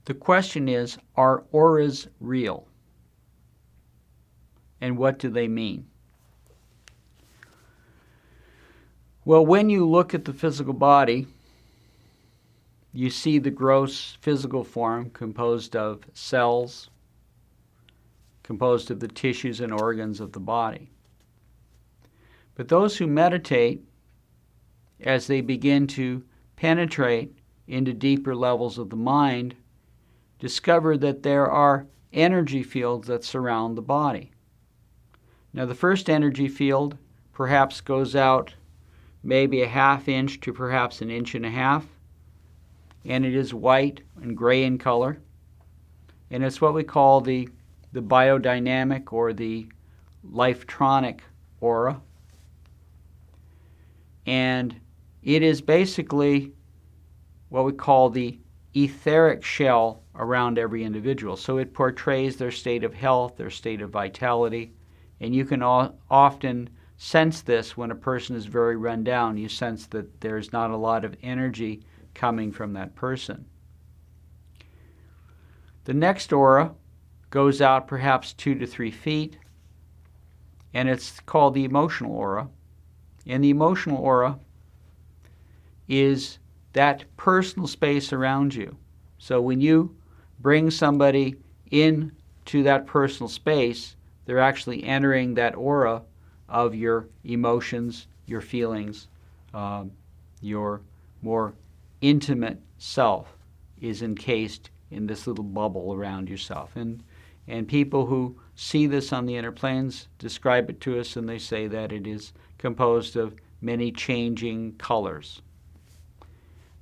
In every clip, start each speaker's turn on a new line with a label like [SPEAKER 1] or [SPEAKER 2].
[SPEAKER 1] The question is, are auras real? And what do they mean? Well, when you look at the physical body, you see the gross physical form composed of cells, composed of the tissues and organs of the body. But those who meditate, as they begin to penetrate into deeper levels of the mind, discover that there are energy fields that surround the body. Now, the first energy field perhaps goes out maybe a half inch to perhaps an inch and a half, and it is white and gray in color, and it's what we call the biodynamic or the lifetronic aura. And it is basically what we call the etheric shell around every individual. So it portrays their state of health, their state of vitality, and you can often sense this when a person is very run down. You sense that there's not a lot of energy coming from that person. The next aura goes out perhaps 2 to 3 feet, and it's called the emotional aura. And the emotional aura is that personal space around you. So when you bring somebody into that personal space, they're actually entering that aura of your emotions, your feelings, your more intimate self is encased in this little bubble around yourself. And people who see this on the inner planes describe it to us, and they say that it is composed of many changing colors.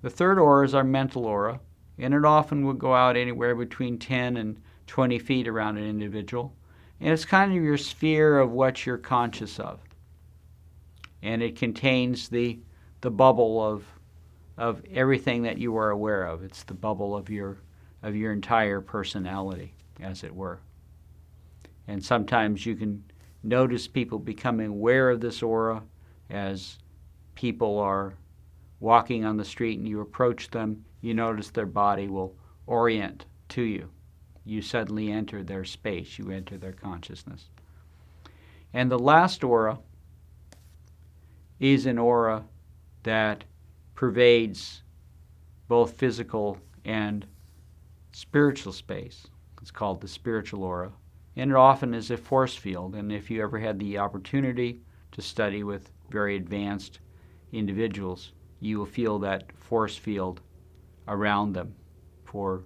[SPEAKER 1] The third aura is our mental aura, and it often will go out anywhere between 10 and 20 feet around an individual. And it's kind of your sphere of what you're conscious of. And it contains the bubble of everything that you are aware of. It's the bubble of your entire personality, as it were. And sometimes you can notice people becoming aware of this aura as people are walking on the street and you approach them. You notice their body will orient to you. You suddenly enter their space. You enter their consciousness. And the last aura is an aura that pervades both physical and spiritual space. It's called the spiritual aura. And it often is a force field. And if you ever had the opportunity to study with very advanced individuals, you will feel that force field around them for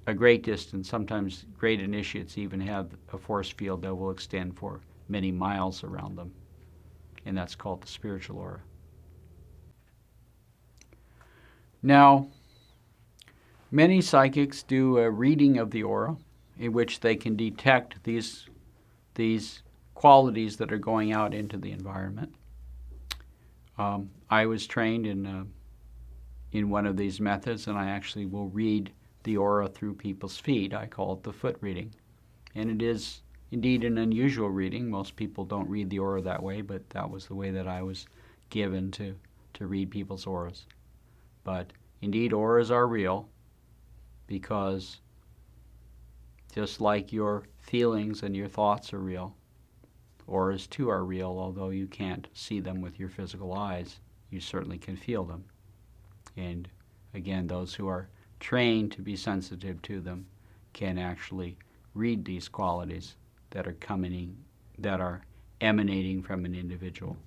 [SPEAKER 1] a great distance. Sometimes great initiates even have a force field that will extend for many miles around them. And that's called the spiritual aura. Now, many psychics do a reading of the aura in which they can detect these qualities that are going out into the environment. I was trained in one of these methods, and I actually will read the aura through people's feet. I call it the foot reading. And it is indeed an unusual reading. Most people don't read the aura that way, but that was the way that I was given to read people's auras. But indeed, auras are real, because just like your feelings and your thoughts are real, auras too are real. Although you can't see them with your physical eyes, you certainly can feel them. And again, those who are trained to be sensitive to them can actually read these qualities that are emanating from an individual.